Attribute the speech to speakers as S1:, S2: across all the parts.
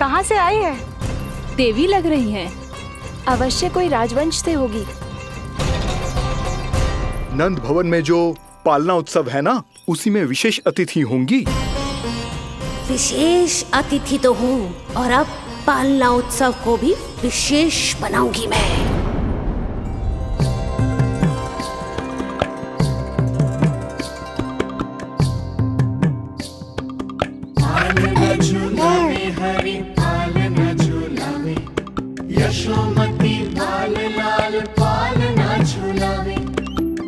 S1: कहाँ से आई है?
S2: देवी लग रही हैं।
S3: अवश्य कोई राजवंश से होगी।
S4: नंद भवन में जो पालना उत्सव है ना, उसी में विशेष अतिथि होंगी।
S5: विशेष अतिथि तो हूँ, और अब पालना उत्सव को भी विशेष बनाऊंगी मैं।
S6: हरि पालना झूलावे, यशोमती बाल लाल पालना झूलावे।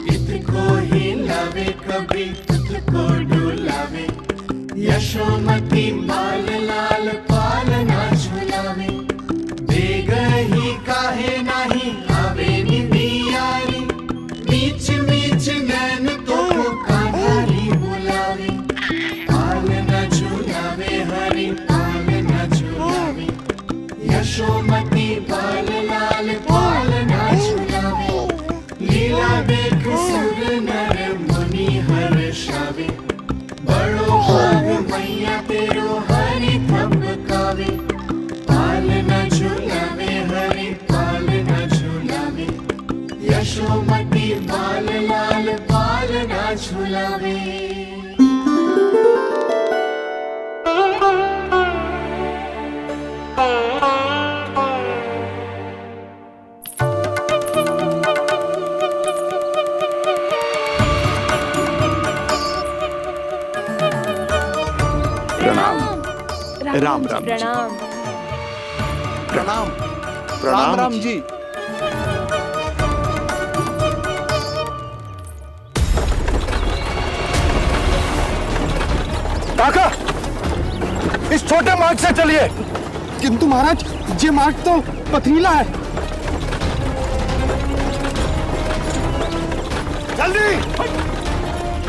S6: इत को हिलावे कभी तुत को डुलावे, यशोमती बाल लाल पालना झूलावे। बेग ही काहे नाही आवे निंदियारी, मीच मीच नैन तो कान्हारी बुलावे। पालना झूलावे हरि पालना झूलावे, यशोमती बाल लाल पालना झूलावे। लीला देख सुर नर मुनि हर्षावे, बड़ो भाग मैया तेरो हरि थपकावे। पालना झूलावे हरि पालना झूलावे, यशोमती बाल लाल पालना झूलावे।
S4: राम राम जी।
S3: प्रणाम।
S4: प्रणाम
S7: राम राम जी।
S4: काका, इस छोटे मार्ग से चलिए।
S7: किंतु महाराज, ये मार्ग तो पथरीला है।
S4: जल्दी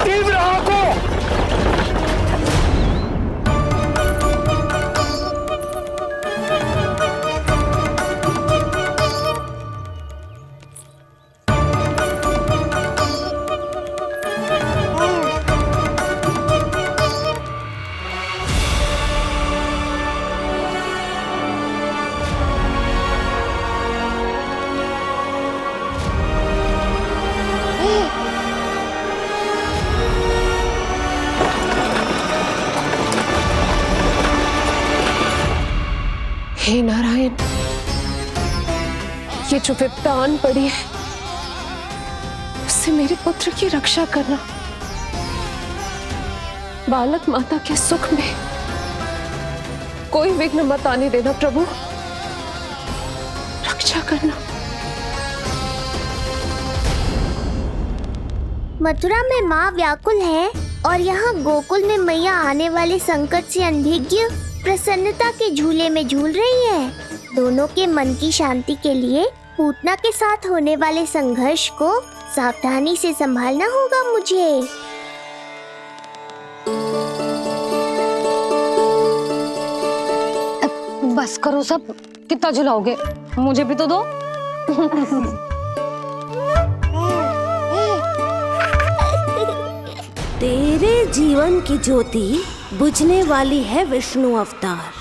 S4: तीव्र आंखों।
S3: हे नारायण, ये जो विपदा आन पड़ी है, उससे मेरे पुत्र की रक्षा करना। बालक माता के सुख में कोई विघ्न मत आने देना प्रभु, रक्षा करना।
S8: मथुरा में माँ व्याकुल है और यहाँ गोकुल में मैया आने वाले संकट से अनभिज्ञ प्रसन्नता के झूले में झूल रही है। दोनों के मन की शांति के लिए पूतना के साथ होने वाले संघर्ष को सावधानी से संभालना होगा मुझे।
S9: बस करो सब, कितना झुलाओगे? मुझे भी तो दो।
S5: तेरे जीवन की ज्योति बुझने वाली है विष्णु अवतार।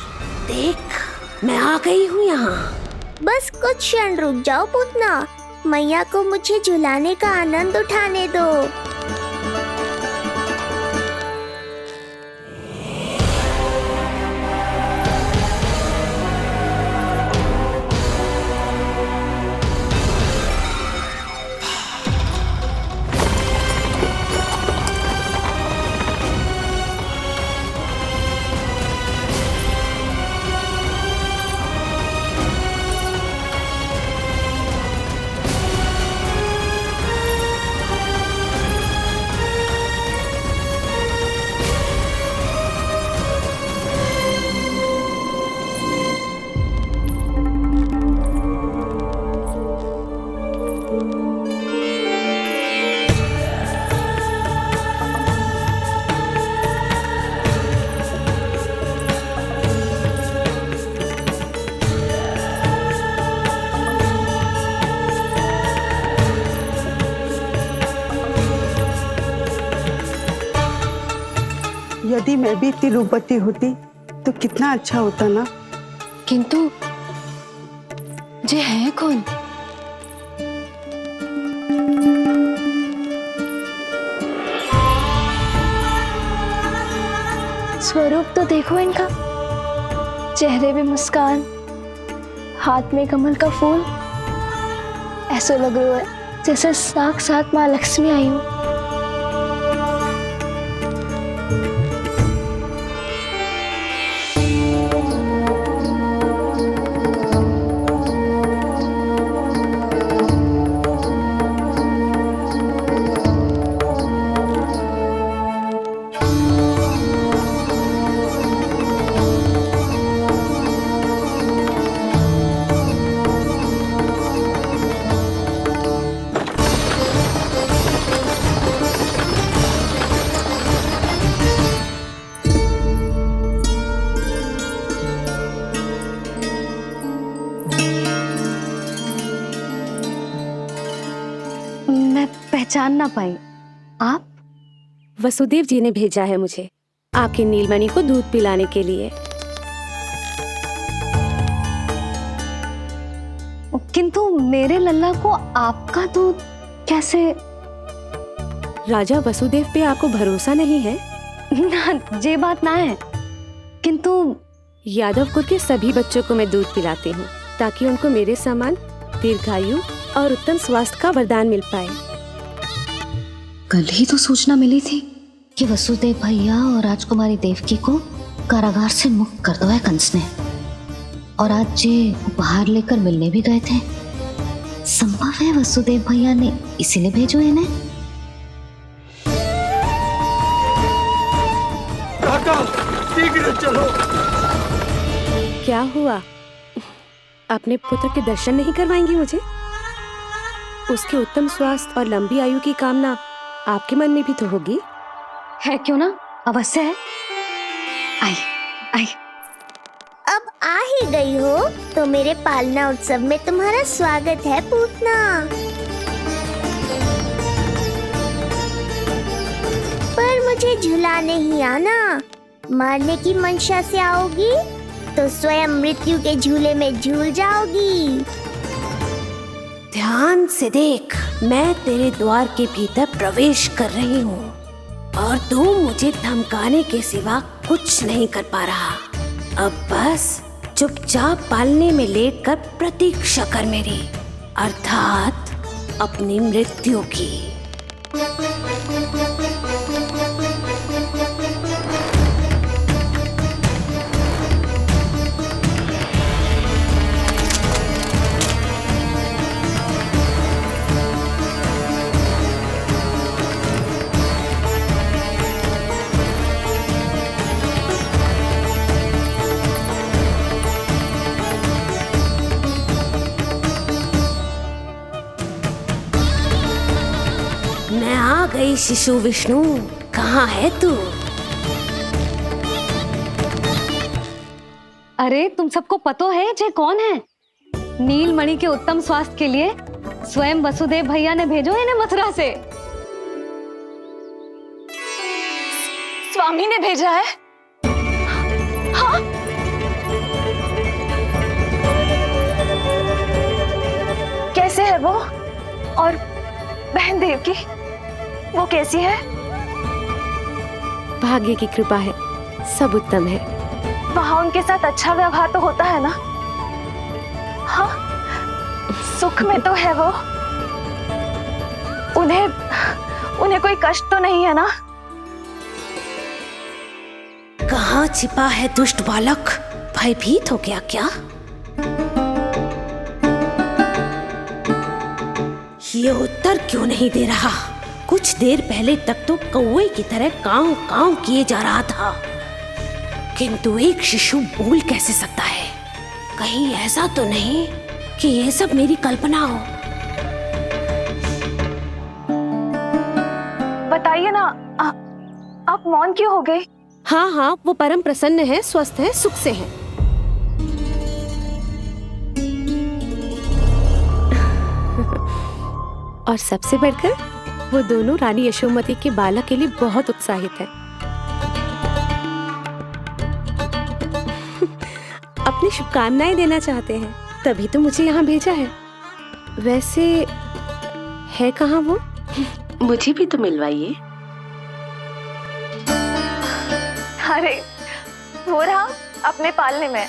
S5: देख, मैं आ गई हूँ यहाँ।
S8: बस कुछ क्षण रुक जाओ पूतना, मैया को मुझे झुलाने का आनंद उठाने दो।
S10: यदि मैं भी इतनी रूपवती होती तो कितना अच्छा होता ना।
S3: किंतु जे है कौन?
S1: स्वरूप तो देखो इनका, चेहरे पे मुस्कान, हाथ में कमल का फूल, ऐसा लग रहा है जैसे साक्षात माँ लक्ष्मी आई हो।
S9: पहचान ना पाई। आप?
S5: वसुदेव जी ने भेजा है मुझे आपके नीलमणि को दूध पिलाने के लिए।
S9: किंतु मेरे लल्ला को आपका दूध कैसे?
S5: राजा वसुदेव पे आपको भरोसा नहीं है?
S9: ना, ये बात ना है, किंतु
S5: यादव कुल के सभी बच्चों को मैं दूध पिलाती हूँ ताकि उनको मेरे समान दीर्घायु और उत्तम स्वास्थ्य का वरदान मिल पाए।
S9: कल ही तो सूचना मिली थी कि वसुदेव भैया और राजकुमारी देवकी को कारागार से मुक्त कर दो है कंस ने, और आज ये उपहार लेकर मिलने भी गए थे। संभव है वसुदेव भैया ने इसीलिए भेजो इन्हें।
S7: काका, शीघ्र चलो।
S5: क्या हुआ? अपने पुत्र के दर्शन नहीं करवाएंगी मुझे? उसके उत्तम स्वास्थ्य और लंबी आयु की कामना आपके मन में भी तो होगी।
S9: है क्यों ना, अवश्य है। आई आई।
S8: अब आ ही गई हो तो मेरे पालना उत्सव में तुम्हारा स्वागत है पूतना। पर मुझे झुलाने ही आना, मारने की मंशा से आओगी तो स्वयं मृत्यु के झूले में झूल जाओगी।
S5: ध्यान से देख, मैं तेरे द्वार के भीतर प्रवेश कर रही हूँ और तू मुझे धमकाने के सिवा कुछ नहीं कर पा रहा। अब बस चुपचाप पालने में लेटकर प्रतीक्षा कर मेरी, अर्थात अपनी मृत्यु की। मैं आ गई शिशु विष्णु, कहाँ है तू?
S9: अरे तुम सबको पतो है जे कौन है? नीलमणि के उत्तम स्वास्थ्य के लिए स्वयं वसुदेव भैया ने भेजो इन्हें मथुरा से।
S1: स्वामी ने भेजा है? हाँ? कैसे है वो? और बहन देवकी, वो कैसी है?
S5: भाग्य की कृपा है, सब उत्तम है।
S1: वहाँ उनके साथ अच्छा व्यवहार तो होता है ना? हाँ, सुख में तो है वो। उन्हें कोई कष्ट तो नहीं है ना?
S5: कहाँ छिपा है दुष्ट बालक? भयभीत हो गया क्या? ये उत्तर क्यों नहीं दे रहा? कुछ देर पहले तक तो कौवे की तरह कांव कांव किए जा रहा था, किंतु एक शिशु बोल कैसे सकता है? कहीं ऐसा तो नहीं कि ये सब मेरी कल्पना हो?
S1: बताइए ना, आप मौन क्यों हो गए?
S5: हाँ हाँ, वो परम प्रसन्न है, स्वस्थ है, सुख से है। और सबसे बढ़कर वो दोनों रानी यशोमती के बालक के लिए बहुत उत्साहित है। अपनी शुभकामनाएं देना चाहते हैं, तभी तो मुझे यहाँ भेजा है। वैसे है कहाँ वो? मुझे भी तो मिलवाइए।
S1: अरे वो रहा अपने पालने में।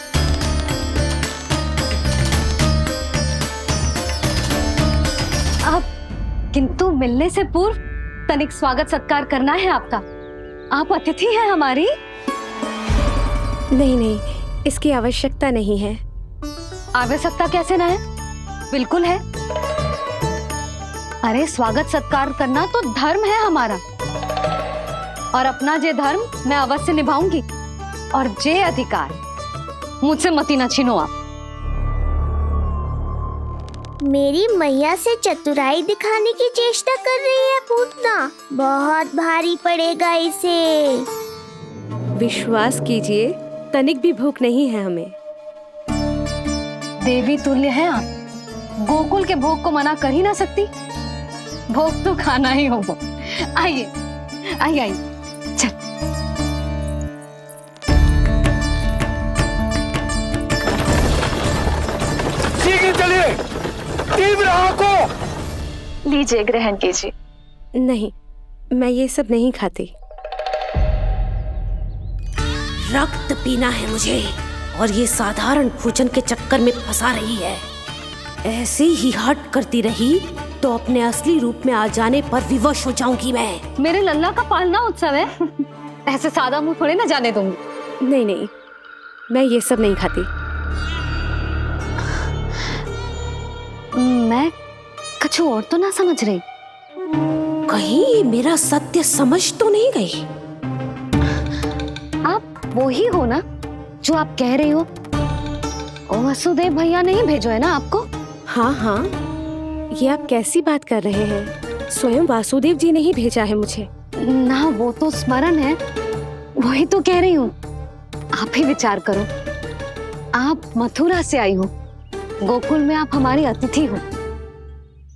S9: आप किंतु मिलने से पूर्व तनिक स्वागत सत्कार करना है आपका। आप अतिथि हैं हमारी।
S5: नहीं, इसकी आवश्यकता नहीं है।
S9: आवश्यकता कैसे ना है? बिल्कुल है। अरे स्वागत सत्कार करना तो धर्म है हमारा, और अपना जे धर्म मैं अवश्य निभाऊंगी, और जे अधिकार मुझसे मती न छीनो आप।
S8: मेरी मैया से चतुराई दिखाने की चेष्टा कर रही है पूतना। बहुत भारी पड़ेगा इसे।
S5: विश्वास कीजिए, तनिक भी भूख नहीं है हमें।
S9: देवी तुल्य है आप, गोकुल के भोग को मना कर ही ना सकती। भोग तो खाना ही होगा। आइए आइए आइए, चल।
S7: शीघ्र चलिए, तीव्र को
S1: लीजिए, ग्रहण कीजिए।
S5: नहीं, मैं ये सब नहीं खाती। रक्त पीना है मुझे, और ये साधारण भोजन के चक्कर में फंसा रही है। ऐसे ही हट करती रही तो अपने असली रूप में आ जाने पर विवश हो जाऊंगी मैं।
S9: मेरे लल्ला का पालना उत्सव है, ऐसे सादा मुंह थोड़े ना जाने दूंगी।
S5: नहीं, मैं ये सब नहीं खाती।
S9: मैं कुछ और तो ना समझ रही।
S5: कहीं ये मेरा सत्य समझ तो नहीं गई?
S9: आप वो ही हो ना जो आप कह रही हो? ओ वसुदेव भैया नहीं भेजो है ना आपको?
S5: हाँ, ये आप कैसी बात कर रहे हैं? स्वयं वासुदेव जी ने ही भेजा है मुझे।
S9: ना वो तो स्मरण है, वही तो कह रही हूँ। आप ही विचार करो, आप मथुरा से आई हो, गोकुल में आप हमारी अतिथि हो,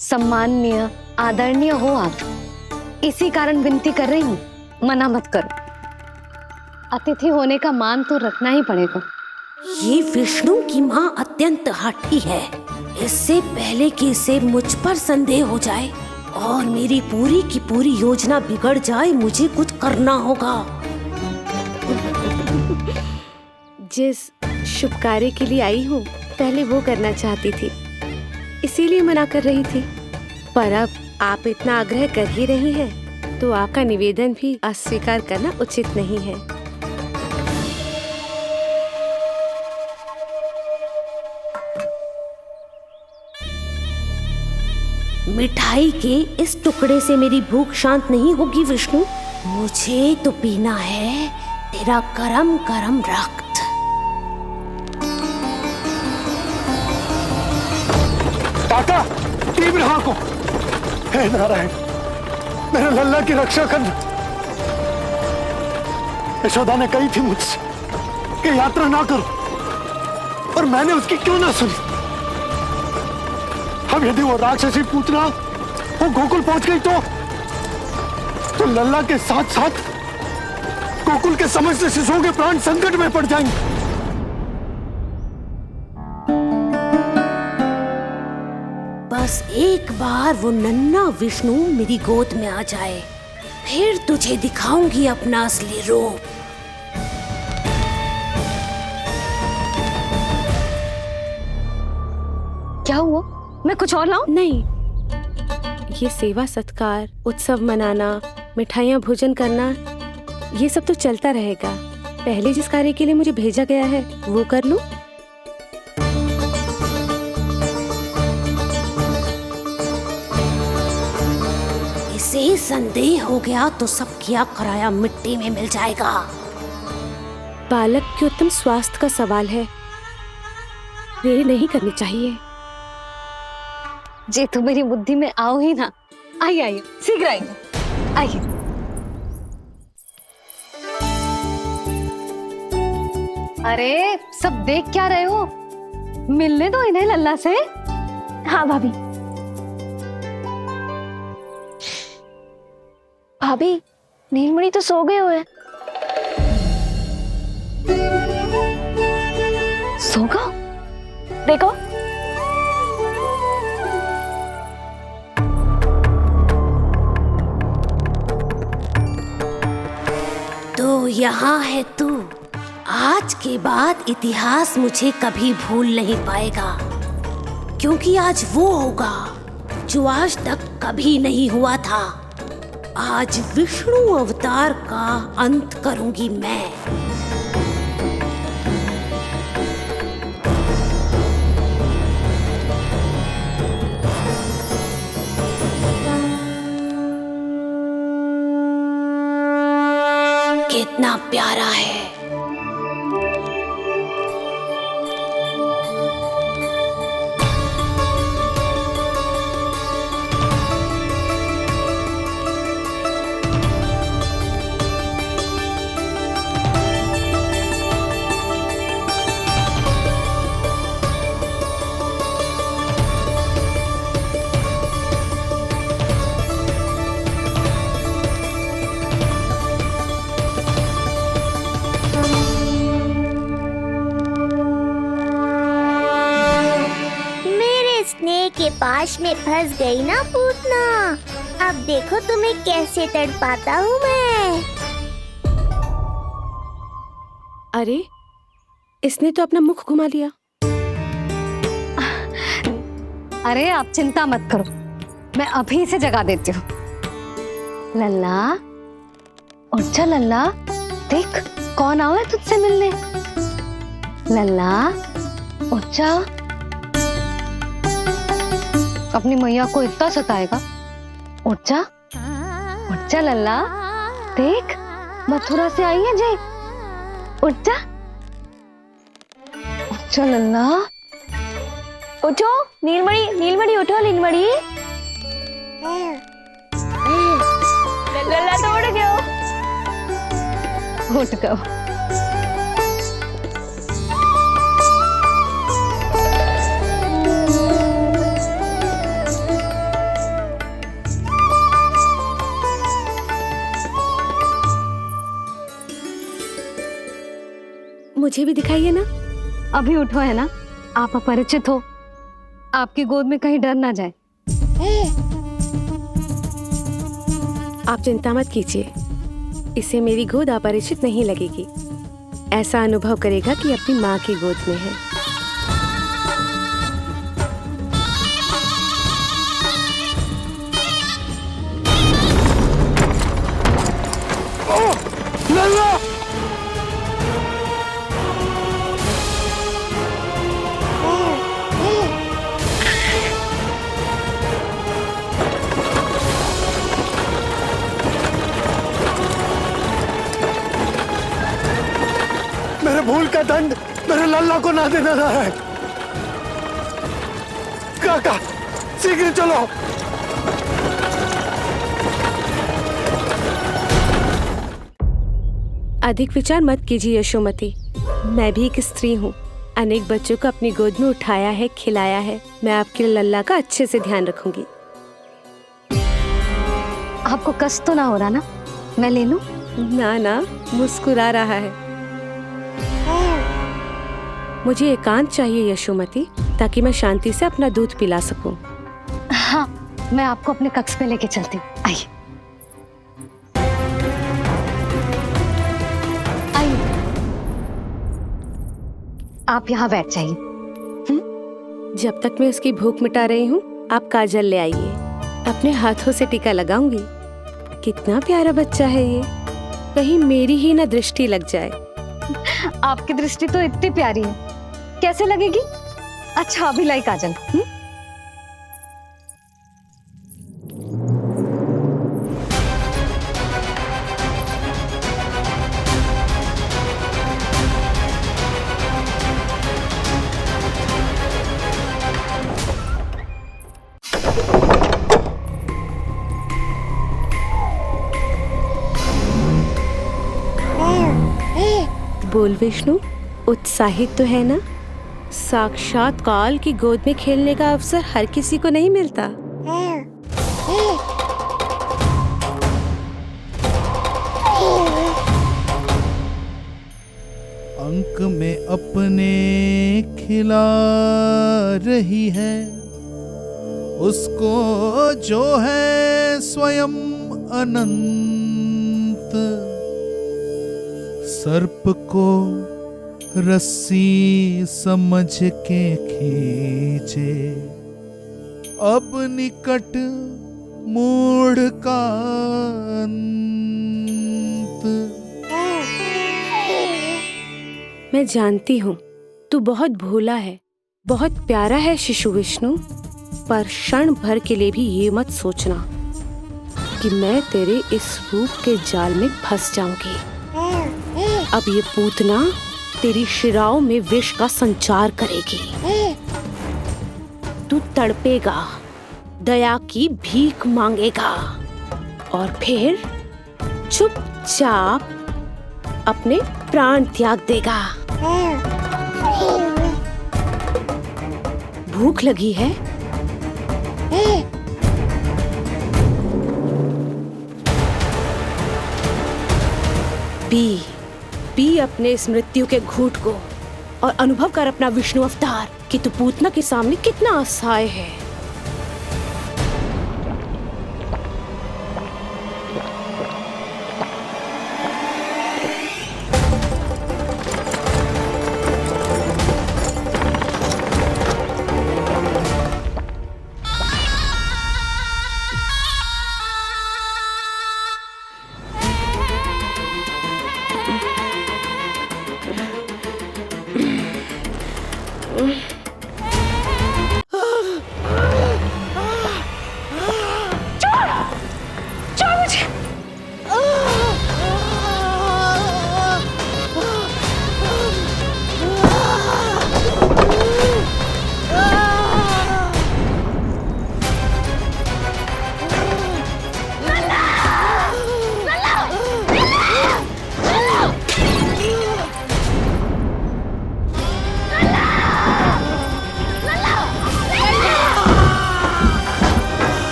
S9: सम्माननीय आदरणीय हो आप। इसी कारण विनती कर रही हूँ, मना मत करो। अतिथि होने का मान तो रखना ही पड़ेगा।
S5: ये विष्णु की माँ अत्यंत हठी है। इससे पहले कि इसे मुझ पर संदेह हो जाए और मेरी पूरी की पूरी योजना बिगड़ जाए, मुझे कुछ करना होगा। जिस शुभ कार्य के लिए आई हूँ, पहले वो करना चाहती थी, इसीलिए मना कर रही थी। पर अब आप इतना आग्रह कर ही रही हैं, तो आपका निवेदन भी अस्वीकार करना उचित नहीं है। मिठाई के इस टुकड़े से मेरी भूख शांत नहीं होगी विष्णु। मुझे तो पीना है तेरा गरम गरम रक्त।
S7: काका, तीव्र को। हे नारायण, मेरे लल्ला की रक्षा करना। यशोदा ने कही थी मुझसे कि यात्रा ना करो, और मैंने उसकी क्यों ना सुनी। अब यदि वो राक्षसी पूतना वो गोकुल पहुंच गई तो लल्ला के साथ साथ गोकुल के समस्त शिशुओं के प्राण संकट में पड़ जाएंगे।
S5: बस एक बार वो नन्हा विष्णु मेरी गोद में आ जाए, फिर तुझे दिखाऊंगी अपना असली रूप।
S9: क्या हुआ? मैं कुछ और लाऊं?
S5: नहीं, ये सेवा सत्कार, उत्सव मनाना, मिठाइयाँ भोजन करना, ये सब तो चलता रहेगा। पहले जिस कार्य के लिए मुझे भेजा गया है वो कर लूं। इसे संदेह हो गया तो सब किया कराया मिट्टी में मिल जाएगा। बालक के उत्तम स्वास्थ्य का सवाल है, देरी नहीं करनी चाहिए।
S9: जे तो मेरी बुद्धि में आओ ही ना। आइए आइए, शीघ्र आइए, आइए। अरे सब देख क्या रहे हो? मिलने दो इन्हें लल्ला से।
S1: हाँ भाभी। भाभी, नीलमणि तो सो गए हुए। सोगा? देखो
S5: तो यहाँ है तू। आज के बाद इतिहास मुझे कभी भूल नहीं पाएगा, क्योंकि आज वो होगा जो आज तक कभी नहीं हुआ था। आज विष्णु अवतार का अंत करूंगी मैं। कितना प्यारा है।
S8: के पास में फंस गई ना पूतना। अब देखो तुम्हें कैसे तड़पाता हूँ मैं।
S5: अरे, इसने तो अपना मुख घुमा लिया।
S9: अरे आप चिंता मत करो, मैं अभी से जगा देती हूँ। लल्ला, उठ जा लल्ला, देख कौन आया है तुझसे मिलने। लल्ला, उठ जा। अपनी मैया को इतना सताएगा? उठ जा लल्ला, देख मथुरा से आई है जय। उठ जा लल्ला।
S1: उठो नीलमणि, नीलमणि उठो नीलमणि। लल्ला तो उठ गयो।
S9: उठ गयो।
S5: मुझे भी दिखाइए ना।
S9: अभी उठो है ना, आप अपरिचित हो, आपकी गोद में कहीं डर ना जाए।
S5: आप चिंता मत कीजिए, इसे मेरी गोद अपरिचित नहीं लगेगी। ऐसा अनुभव करेगा कि अपनी माँ की गोद में है।
S7: मेरे भूल का दंड मेरे लल्ला को ना देना रहा है। काका, शीघ्र चलो।
S5: अधिक विचार मत कीजिए यशोमती, मैं भी एक स्त्री हूँ। अनेक बच्चों को अपनी गोद में उठाया है, खिलाया है। मैं आपके लल्ला का अच्छे से ध्यान रखूंगी।
S9: आपको कष्ट तो ना हो रहा ना? मैं ले लूं?
S5: ना ना, मुस्कुरा रहा है। मुझे एकांत चाहिए यशोमती, ताकि मैं शांति से अपना दूध पिला सकूं।
S9: हाँ, मैं आपको अपने कक्ष में लेके चलती हूँ। आइए आइए, आप यहाँ बैठ जाइए।
S5: जब तक मैं उसकी भूख मिटा रही हूँ, आप काजल ले आइए। अपने हाथों से टीका लगाऊंगी। कितना प्यारा बच्चा है ये, कहीं मेरी ही ना दृष्टि लग जाए।
S9: आपकी दृष्टि तो इतनी प्यारी है, कैसे लगेगी? अच्छा अभी लाई काजल।
S5: बोल विष्णु, उत्साहित तो है ना? साक्षात काल की गोद में खेलने का अवसर हर किसी को नहीं मिलता।
S6: पंख में अपने खिला रही है, उसको जो है स्वयं अनंत। सर्प को रस्सी समझ के खींचे, अब निकट मूढ़ का अंत।
S5: मैं जानती हूँ तू बहुत भोला है, बहुत प्यारा है शिशु विष्णु, पर क्षण भर के लिए भी ये मत सोचना कि मैं तेरे इस रूप के जाल में फंस जाऊंगी। अब ये पूतना तेरी शिराओं में विष का संचार करेगी। तू तड़पेगा, दया की भीख मांगेगा और फिर चुपचाप अपने प्राण त्याग देगा। भूख लगी है? पी अपने इस मृत्यु के घूंट को और अनुभव कर अपना विष्णु अवतार कि तू पूतना के सामने कितना असहाय है।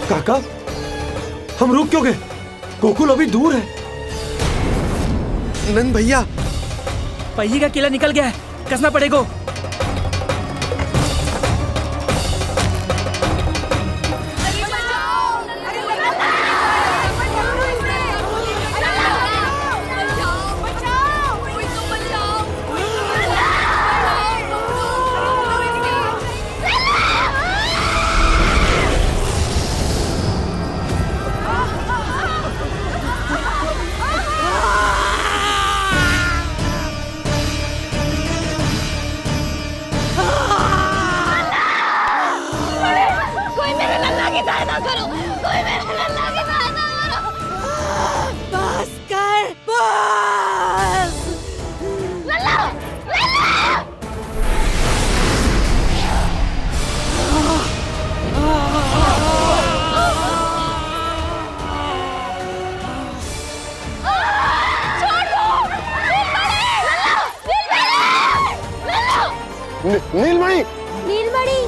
S7: काका, हम रुक क्यों गए? गोकुल अभी दूर है।
S10: नंद भैया,
S11: पहिए का किला निकल गया है, कसना पड़ेगा।
S7: नीलमणि,
S8: नीलमणि,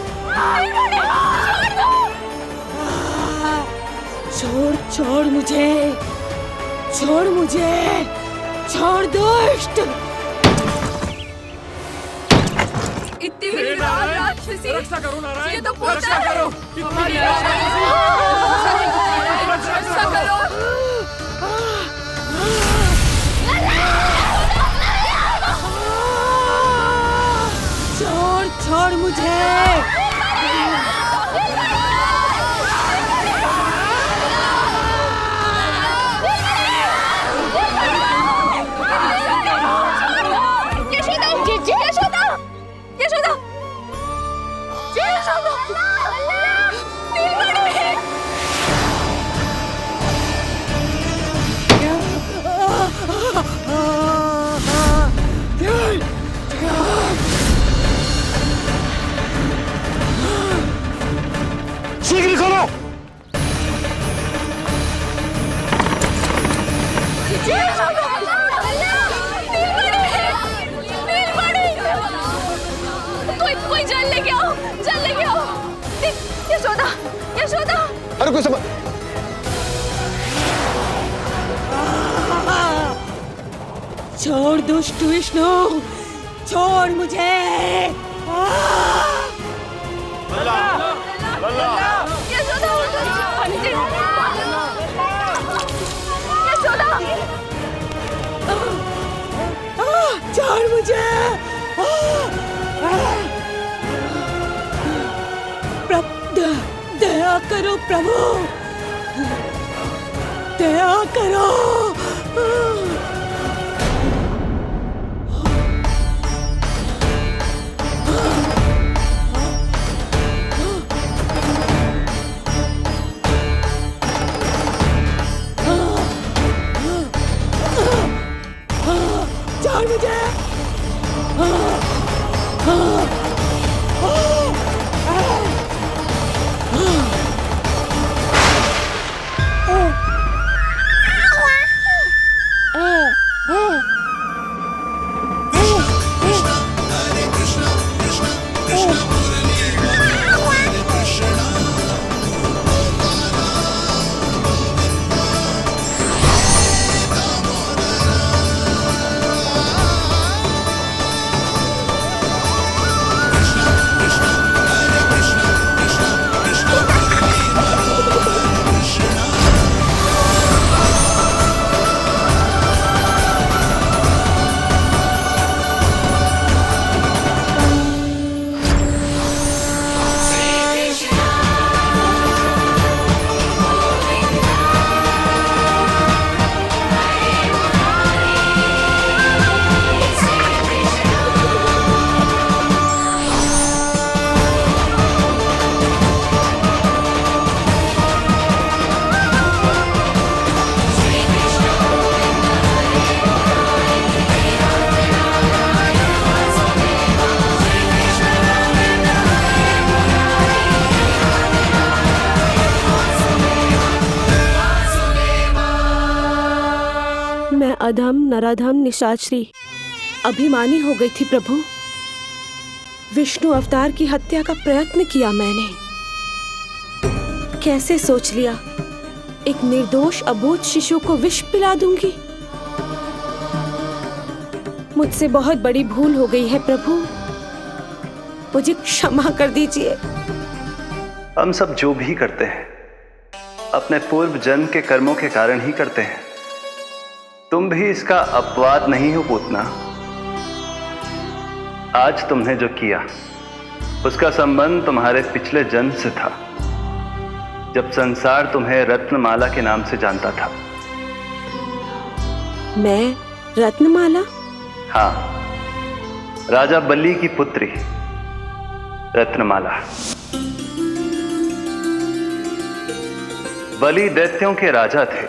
S5: छोड़ मुझे, छोड़ दुष्ट।
S2: इतनी विकराल राक्षसी,
S11: रक्षा करो नारायण,
S2: ये तो पूतना
S11: रक्षा
S2: है।
S11: करो।
S2: रक्षा करो।
S5: छोड़ मुझे। छोड़ दुष्ट विष्णु, छोड़ मुझे। छोड़ मुझे। दया करो प्रभु, दया करो। छोड़ मुझे। अधम नराधम निशाचरी अभिमानी हो गई थी प्रभु। विष्णु अवतार की हत्या का प्रयत्न किया मैंने। कैसे सोच लिया एक निर्दोष अबोध शिशु को विष पिला दूंगी। मुझसे बहुत बड़ी भूल हो गई है प्रभु, मुझे क्षमा कर दीजिए।
S10: हम सब जो भी करते हैं अपने पूर्व जन्म के कर्मों के कारण ही करते हैं। तुम भी इसका अपवाद नहीं हो पूतना। आज तुमने जो किया उसका संबंध तुम्हारे पिछले जन्म से था, जब संसार तुम्हें रत्नमाला के नाम से जानता था।
S5: मैं रत्नमाला?
S10: हाँ, राजा बलि की पुत्री रत्नमाला। बलि दैत्यों के राजा थे,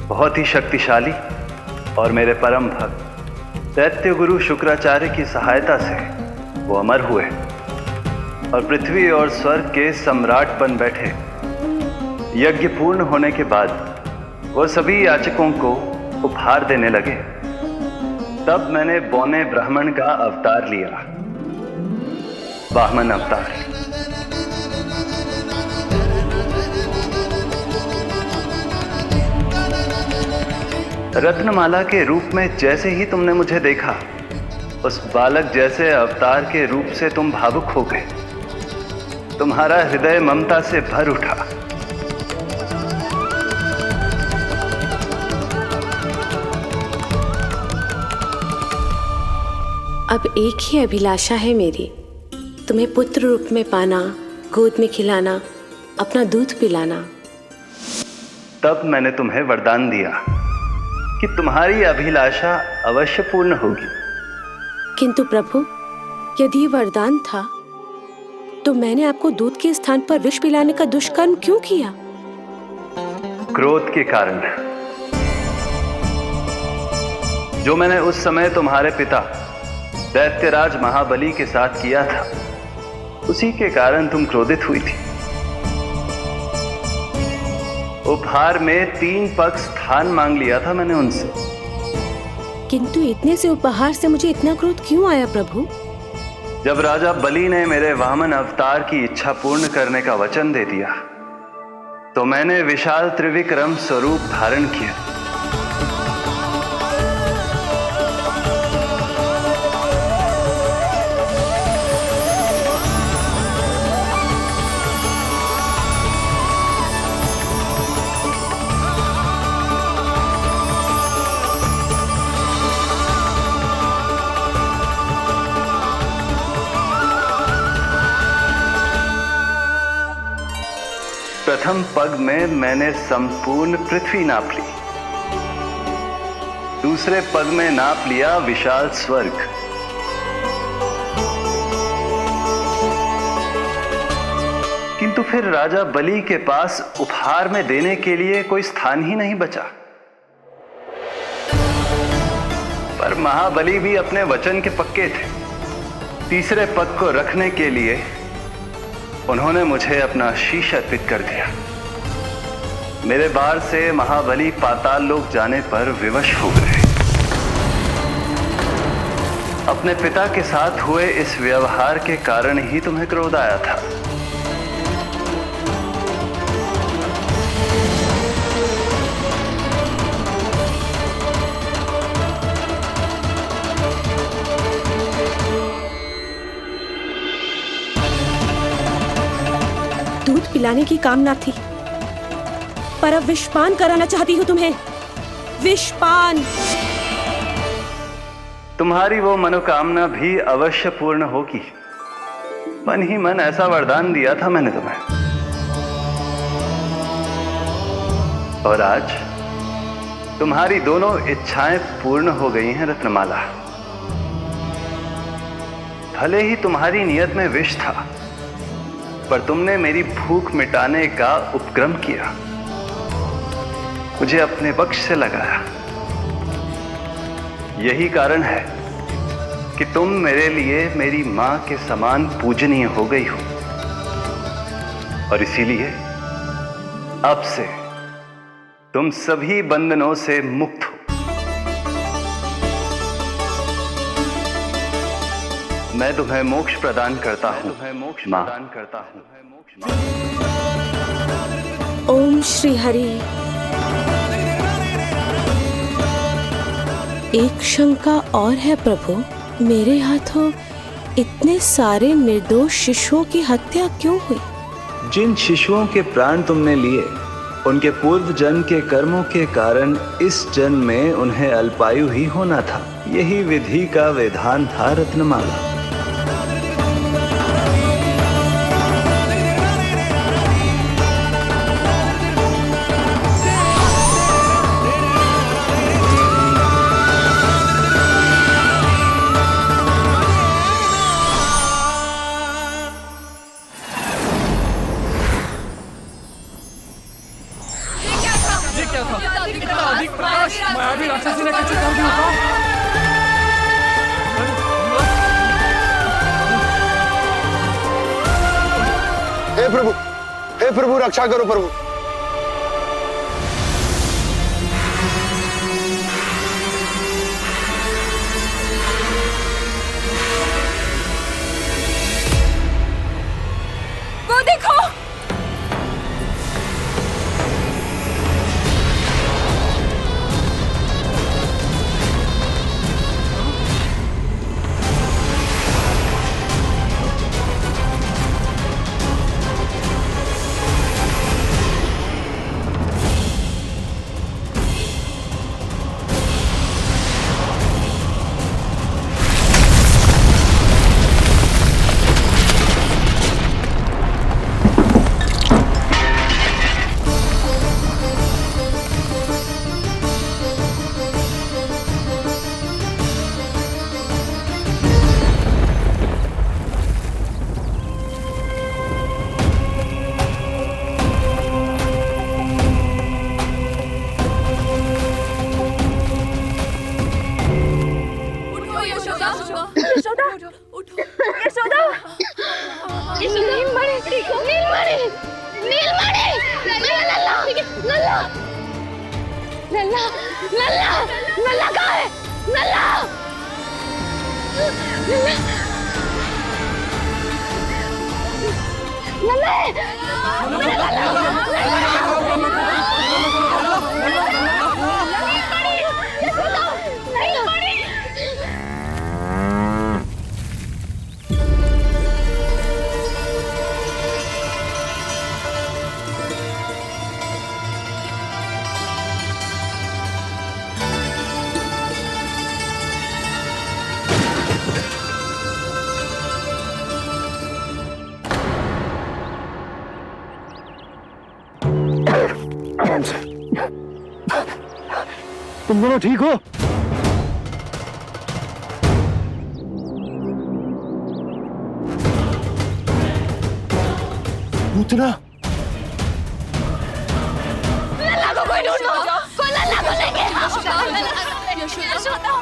S10: बहुत ही शक्तिशाली, और मेरे परम भक्त दैत्य गुरु शुक्राचार्य की सहायता से वो अमर हुए और पृथ्वी और स्वर्ग के सम्राट बन बैठे। यज्ञ पूर्ण होने के बाद वो सभी याचकों को उपहार देने लगे। तब मैंने बौने ब्राह्मण का अवतार लिया, वामन अवतार। रत्नमाला के रूप में जैसे ही तुमने मुझे देखा, उस बालक जैसे अवतार के रूप से तुम भावुक हो गए। तुम्हारा हृदय ममता से भर उठा।
S5: अब एक ही अभिलाषा है मेरी, तुम्हें पुत्र रूप में पाना, गोद में खिलाना, अपना दूध पिलाना।
S10: तब मैंने तुम्हें वरदान दिया कि तुम्हारी अभिलाषा अवश्य पूर्ण होगी।
S5: किंतु प्रभु, यदि वरदान था तो मैंने आपको दूध के स्थान पर विष पिलाने का दुष्कर्म क्यों किया?
S10: क्रोध के कारण, जो मैंने उस समय तुम्हारे पिता दैत्यराज महाबली के साथ किया था, उसी के कारण तुम क्रोधित हुई थी। उपहार में 3 पग स्थान मांग लिया था मैंने उनसे।
S5: किंतु इतने से उपहार से मुझे इतना क्रोध क्यों आया प्रभु?
S10: जब राजा बलि ने मेरे वामन अवतार की इच्छा पूर्ण करने का वचन दे दिया, तो मैंने विशाल त्रिविक्रम स्वरूप धारण किया। प्रथम पग में मैंने संपूर्ण पृथ्वी नाप ली। दूसरे पग में नाप लिया विशाल स्वर्ग। किंतु फिर राजा बलि के पास उपहार में देने के लिए कोई स्थान ही नहीं बचा। पर महाबली भी अपने वचन के पक्के थे। तीसरे पग को रखने के लिए उन्होंने मुझे अपना शीश अर्पित कर दिया। मेरे बार से महाबली पाताल लोक जाने पर विवश हो गए। अपने पिता के साथ हुए इस व्यवहार के कारण ही तुम्हें क्रोध आया था।
S5: दूध पिलाने की कामना थी, पर अब विषपान कराना चाहती हूँ तुम्हें। विषपान।
S10: तुम्हारी वो मनोकामना भी अवश्य पूर्ण होगी। मन ही मन ऐसा वरदान दिया था मैंने तुम्हें। और आज तुम्हारी दोनों इच्छाएं पूर्ण हो गई हैं रत्नमाला। भले ही तुम्हारी नियत में विष था, पर तुमने मेरी भूख मिटाने का उपक्रम किया, मुझे अपने पक्ष से लगाया। यही कारण है कि तुम मेरे लिए मेरी मां के समान पूजनीय हो गई हो। और इसीलिए अब से तुम सभी बंधनों से मुक्त हो। मैं तुम्हें मोक्ष प्रदान करता हूं, मां।
S5: ओम श्री हरि। एक शंका और है प्रभु, मेरे हाथों इतने सारे निर्दोष शिशुओं की हत्या क्यों हुई?
S10: जिन शिशुओं के प्राण तुमने लिए, उनके पूर्व जन्म के कर्मों के कारण इस जन्म में उन्हें अल्पायु ही होना था। यही विधि का विधान था रत्नमाला।
S7: हे प्रभु रक्षा करो प्रभु।
S2: वो देखो,
S7: तुम दोनों ठीक हो? पूतना
S2: लल्ला को कोई ढूंढो, कोई लल्ला को लेके आओ। यशोदा,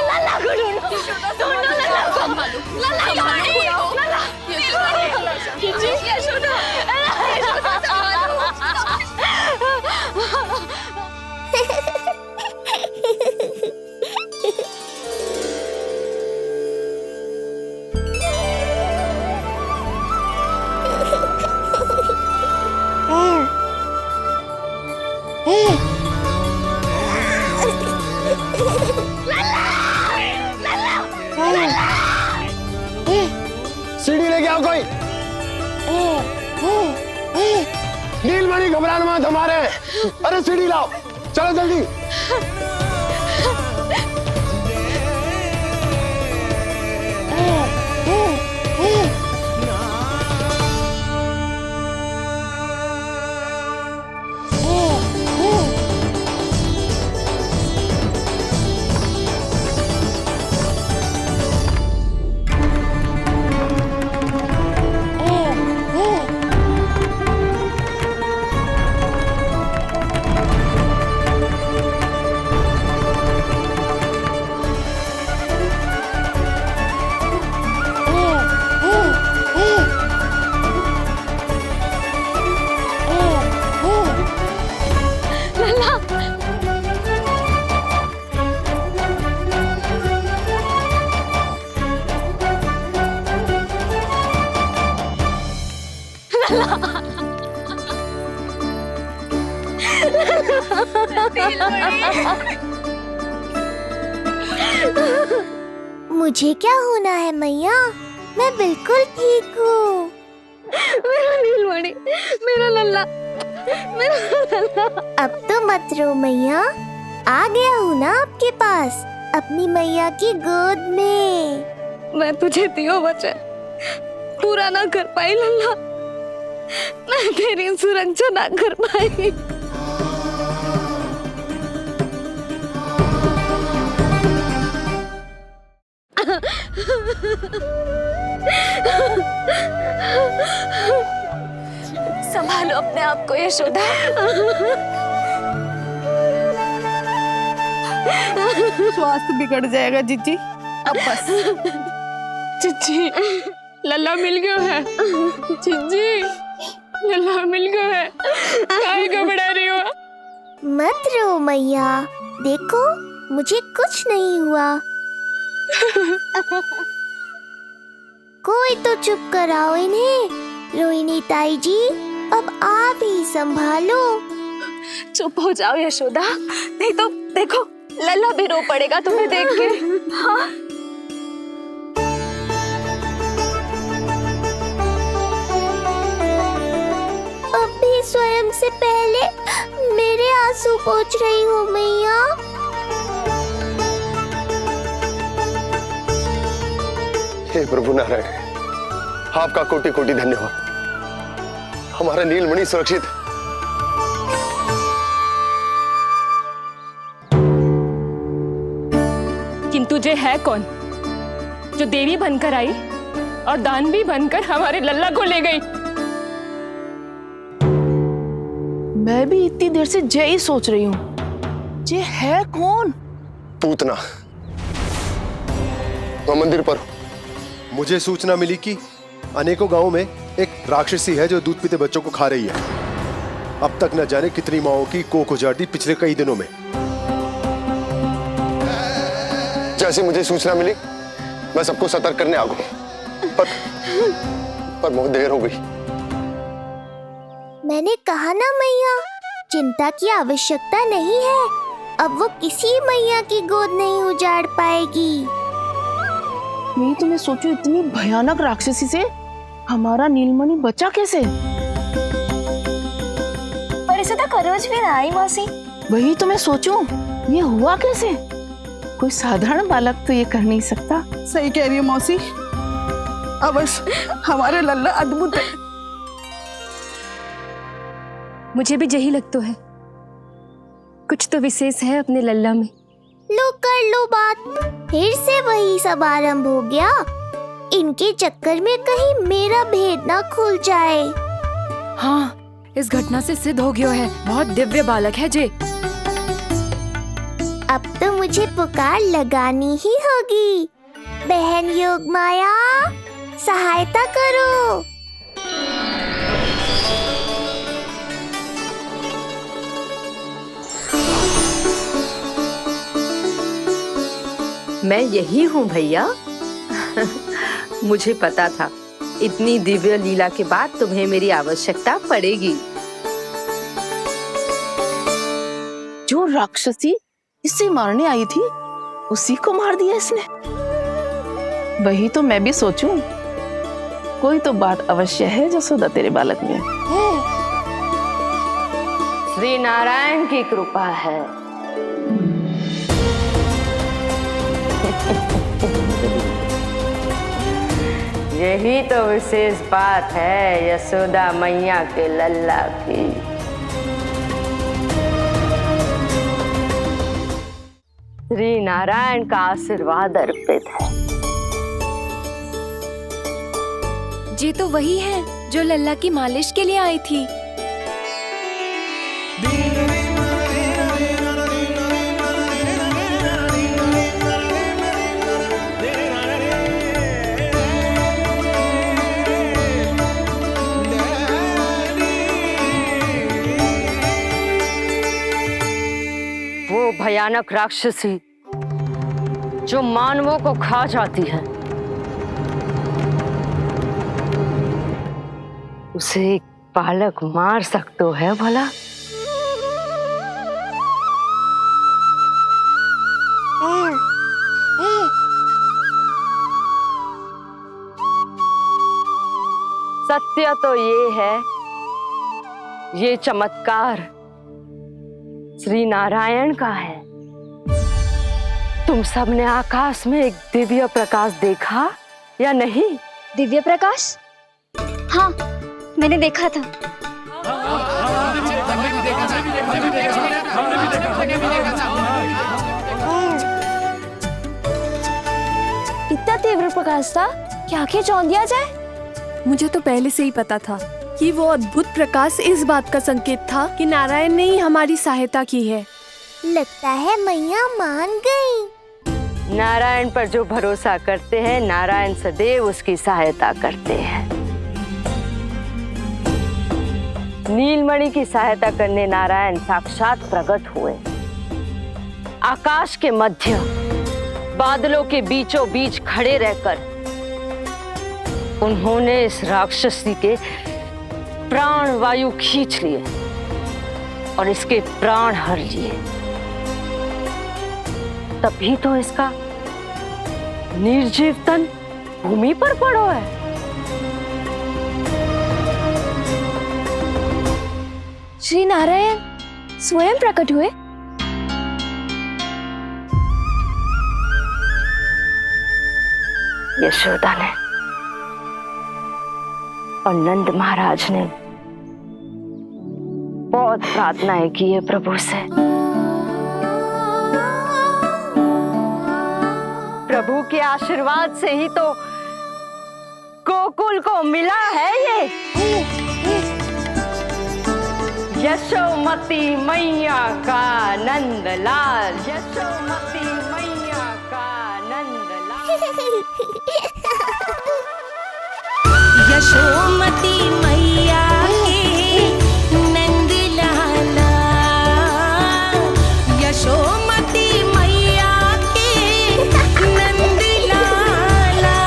S2: लल्ला को ढूंढो, ढूंढो लल्ला को। लल्ला को लल्ला, यशोदा,
S7: सीढ़ी लेके आओ कोई। नीलमणि घबराना मत, हमारे। अरे सीढ़ी लाओ, चलो जल्दी।
S8: मुझे क्या होना है मैया, मैं बिल्कुल ठीक हूँ।
S1: मेरा नीलमणि, मेरा लल्ला, मेरा लल्ला।
S8: अब तो मत रो मैया, आ गया हूँ ना आपके पास, अपनी मैया की गोद में।
S1: मैं तुझे दियो वचन पूरा ना कर पाई लल्ला, मैं तेरी सुरक्षा ना कर पाई। संभालो अपने आप को यशोदा।
S3: स्वास्थ्य बिगड़ जाएगा जीजी, अब बस। जीजी, लल्ला मिल गया है। जीजी, लल्ला मिल गया है। काहे घबरा रही हो?
S8: मत रो मैया, देखो मुझे कुछ नहीं हुआ। कोई तो चुप कराओ इन्हें। रोहिणी ताई जी, अब आप ही संभालो।
S1: चुप हो जाओ यशोदा, नहीं तो देखो लल्ला भी रो पड़ेगा तुम्हें देख के। हाँ?
S8: अब भी स्वयं से पहले मेरे आंसू पोंछ रही हो मैया।
S7: हे प्रभु नारायण, आपका कोटि कोटि धन्यवाद। हमारा नीलमणि सुरक्षित है।
S3: किंतु जे है कौन जो देवी बनकर आई और दानवी बनकर हमारे लल्ला को ले गई?
S2: मैं भी इतनी देर से जय ही सोच रही हूँ, जे है कौन?
S7: पूतना। तो मंदिर पर मुझे सूचना मिली कि अनेकों गांवों में एक राक्षसी है जो दूध पीते बच्चों को खा रही है। अब तक न जाने कितनी माओं की कोख उजाड़ दी पिछले कई दिनों में। जैसे मुझे सूचना मिली मैं सबको सतर्क करने आ गया, पर बहुत देर हो गई।
S8: मैंने कहा ना मैया, चिंता की आवश्यकता नहीं है। अब वो किसी मैया की गोद नहीं उजाड़ पाएगी।
S3: मैं तो मैं सोचू इतनी भयानक राक्षसी से हमारा नीलमणि बचा कैसे?
S1: पर इसे तो करोज भी ना आई मौसी।
S3: वही तो मैं सोचूं, ये हुआ कैसे? कोई साधारण बालक तो ये कर नहीं सकता।
S12: सही कह रही है मौसी, अवश्य हमारे लल्ला अद्भुत है।
S2: मुझे भी यही लगता है, कुछ तो विशेष है अपने लल्ला में।
S8: लो कर लो बात, फिर से वही सब आरंभ हो गया। इनके चक्कर में कहीं मेरा भेद ना खुल जाए।
S2: हाँ, इस घटना से सिद्ध हो गया है, बहुत दिव्य बालक है जे।
S8: अब तो मुझे पुकार लगानी ही होगी। बहन योगमाया, सहायता करो।
S5: मैं यही हूँ भैया। मुझे पता था इतनी दिव्य लीला के बाद तुम्हें मेरी आवश्यकता पड़ेगी।
S3: जो राक्षसी इसे मारने आई थी, उसी को मार दिया इसने। वही तो मैं भी सोचूं, कोई तो बात अवश्य है जसोदा तेरे बालक में।
S5: श्री नारायण की कृपा है। यही तो विशेष बात है यशोदा मैया के लल्ला की। श्री नारायण का आशीर्वाद अर्पित है।
S2: ये तो वही है जो लल्ला की मालिश के लिए आई थी।
S5: वो भयानक राक्षसी जो मानवों को खा जाती है, उसे एक बालक मार सकता है भला? सत्य तो ये है, ये चमत्कार श्री नारायण का है। तुम सबने आकाश में एक दिव्य प्रकाश देखा या नहीं?
S1: दिव्य प्रकाश? हाँ, मैंने देखा था। इतना तीव्र प्रकाश था कि आंखें चौंध दिया जाए।
S2: मुझे तो पहले से ही पता था कि वो अद्भुत प्रकाश इस बात का संकेत था कि नारायण ने ही हमारी सहायता की है।
S8: लगता है मैया मान गई।
S5: नारायण पर जो भरोसा करते हैं, नारायण सदैव उसकी सहायता करते हैं। नीलमणि की सहायता करने नारायण साक्षात प्रकट हुए। आकाश के मध्य बादलों के बीचों बीच खड़े रहकर उन्होंने इस राक्षसी के प्राण वायु खींच लिए और इसके प्राण हर लिए। तभी तो इसका निर्जीव तन भूमि पर पड़ो है।
S1: श्री नारायण स्वयं प्रकट हुए।
S5: यशोदा ने और नंद महाराज ने बहुत प्रार्थनाएं की है प्रभु से। प्रभु के आशीर्वाद से ही तो गोकुल को मिला है ये। यशोमती मैया का नंदलाल, यशोमती मैया का नंदलाल।
S2: यशोमती मैया के नंद लाला, यशोमती मैया के नंद लाला,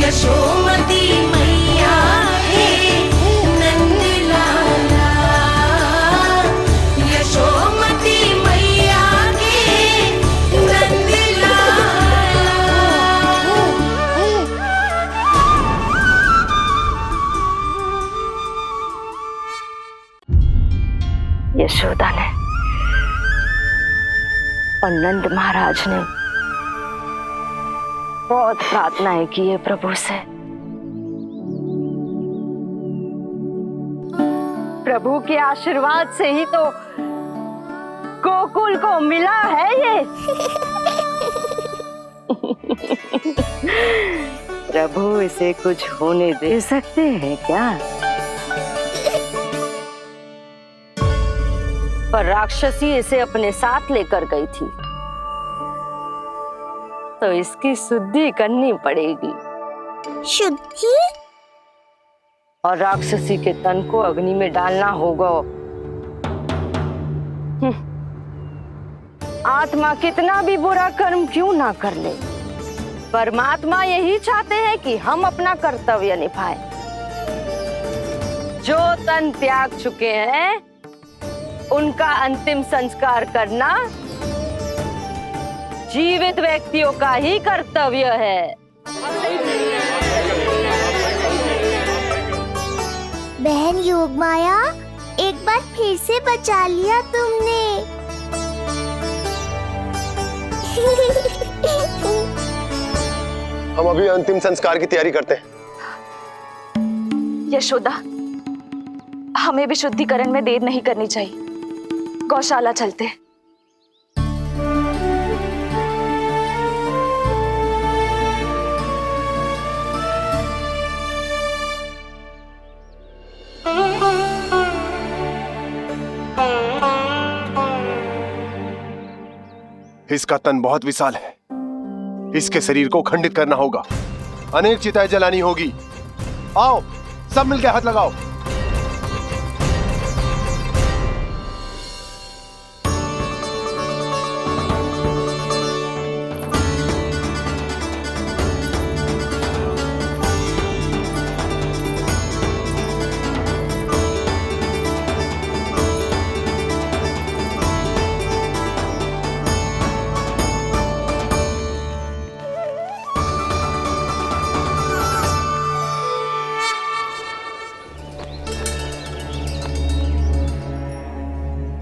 S2: यशोमती मैया के नंद
S5: यशोदा ने और नंद महाराज ने बहुत प्रार्थनाएं की है प्रभु से। प्रभु के आशीर्वाद से ही तो गोकुल को मिला है ये। प्रभु इसे कुछ होने दे सकते हैं क्या? पर राक्षसी इसे अपने साथ लेकर गई थी, तो इसकी शुद्धि करनी पड़ेगी।
S8: शुद्धि?
S5: और राक्षसी के तन को अग्नि में डालना होगा। आत्मा कितना भी बुरा कर्म क्यों ना कर ले, परमात्मा यही चाहते हैं कि हम अपना कर्तव्य निभाएं। जो तन त्याग चुके हैं उनका अंतिम संस्कार करना जीवित व्यक्तियों का ही कर्तव्य है।
S8: बहन योगमाया, एक बार फिर से बचा लिया तुमने।
S7: हम अभी अंतिम संस्कार की तैयारी करते हैं।
S2: यशोदा, हमें भी शुद्धिकरण में देर नहीं करनी चाहिए। गौशाला चलते हैं।
S7: इसका तन बहुत विशाल है, इसके शरीर को खंडित करना होगा, अनेक चिताएं जलानी होगी। आओ सब मिलकर हाथ लगाओ।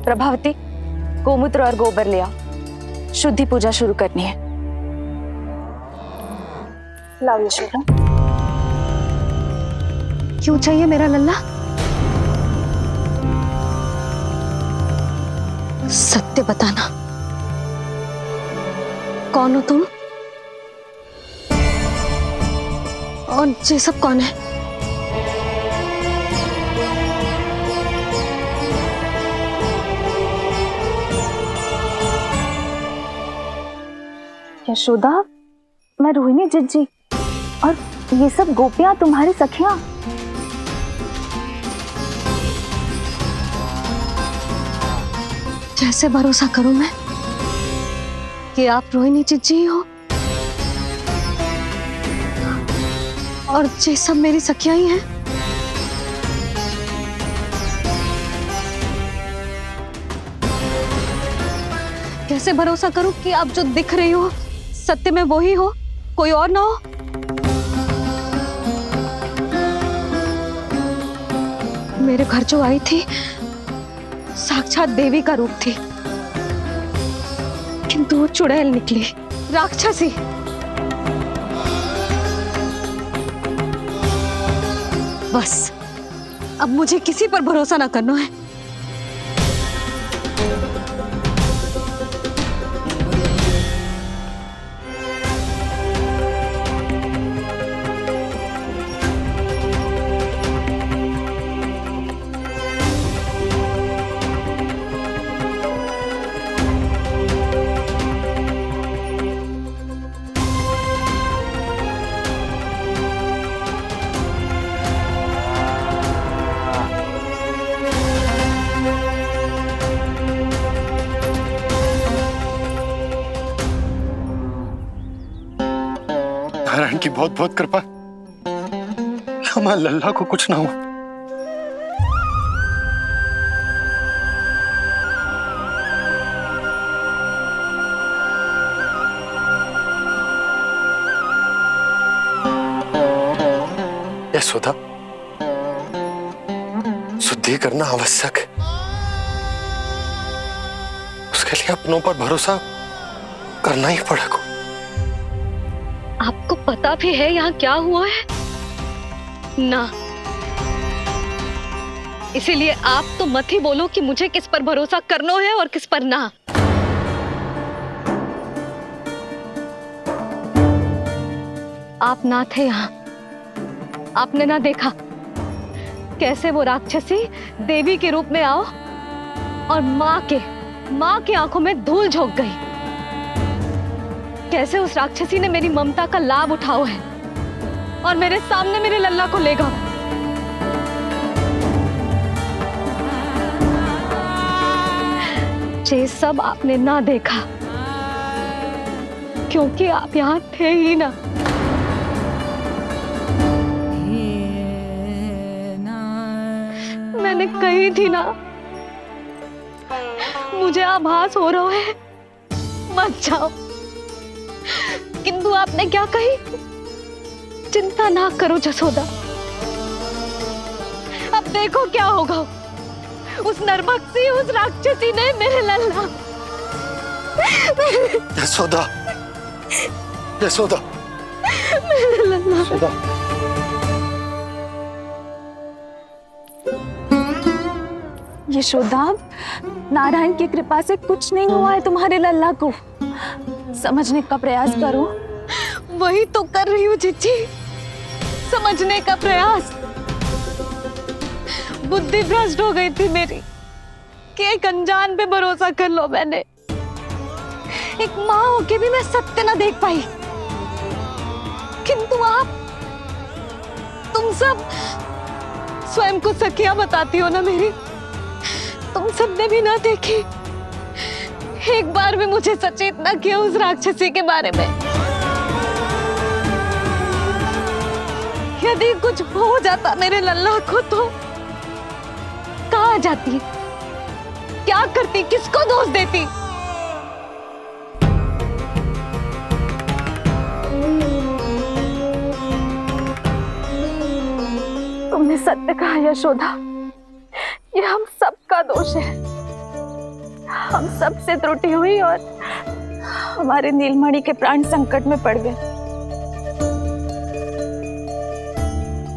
S2: प्रभावती, गोमूत्र और गोबर ले आओ। शुद्धि पूजा शुरू करनी है। लाओ यशोदा।
S1: क्यों चाहिए मेरा लल्ला? सत्य बताना, कौन हो तुम और ये सब कौन है?
S2: यशोदा, मैं रोहिणी जिज्जी और ये सब गोपियां तुम्हारी सखियां।
S1: कैसे भरोसा करूं मैं कि आप रोहिणी जिज्जी ही हो और ये सब मेरी सखियां ही हैं? कैसे भरोसा करूं कि आप जो दिख रही हो सत्य में वो ही हो, कोई और ना हो? मेरे घर जो आई थी साक्षात देवी का रूप थी, किंतु वो चुड़ैल निकली, राक्षसी। बस अब मुझे किसी पर भरोसा ना करना है।
S7: नारायण की बहुत बहुत कृपा, हमारे लल्ला को कुछ ना हो। यशोदा, शुद्धि करना आवश्यक है।
S13: के लिए अपनों पर भरोसा करना ही पड़ेगा।
S2: आपको पता भी है यहाँ क्या हुआ है ना, इसीलिए आप तो मत ही बोलो कि मुझे किस पर भरोसा करना है और किस पर ना। आप ना थे यहाँ, आपने ना देखा कैसे वो राक्षसी देवी के रूप में आओ और माँ के आंखों में धूल झोंक गई। कैसे उस राक्षसी ने मेरी ममता का लाभ उठाओ है और मेरे सामने मेरे लल्ला को ले गया। ये सब आपने ना देखा क्योंकि आप यहाँ थे ही ना। मैंने कही थी ना, मुझे आभास हो रहा है मत जाओ, किंतु आपने क्या कही? चिंता ना करो जसोदा, अब देखो क्या होगा। उस नरभक्षी, उस राक्षसी ने मेरे लल्ला।
S13: यशोदा, यशोदा,
S2: मेरे लल्ला।
S13: यशोदा।
S3: यशोदा, नारायण की कृपा से कुछ नहीं हुआ है तुम्हारे लल्ला को। समझने का प्रयास करो।
S2: वही तो कर रही हूँ जीजी, समझने का प्रयास। बुद्धि भ्रष्ट हो गई थी मेरी कि एक अनजान पे भरोसा कर लो मैंने। एक माँ होके भी मैं सत्य ना देख पाई, किंतु आप, तुम सब स्वयं को सखिया बताती हो ना मेरी, तुम सबने भी ना देखी, एक बार भी मुझे सचेत ना किया उस राक्षसी के बारे में। यदि कुछ हो जाता मेरे लल्ला को तो कहाँ जाती, क्या करती, किसको दोष देती?
S3: तुमने सत्य कहा यशोदा, ये हम सबका दोष है। हम सब से त्रुटि हुई और हमारे नीलमणि के प्राण संकट में पड़ गए।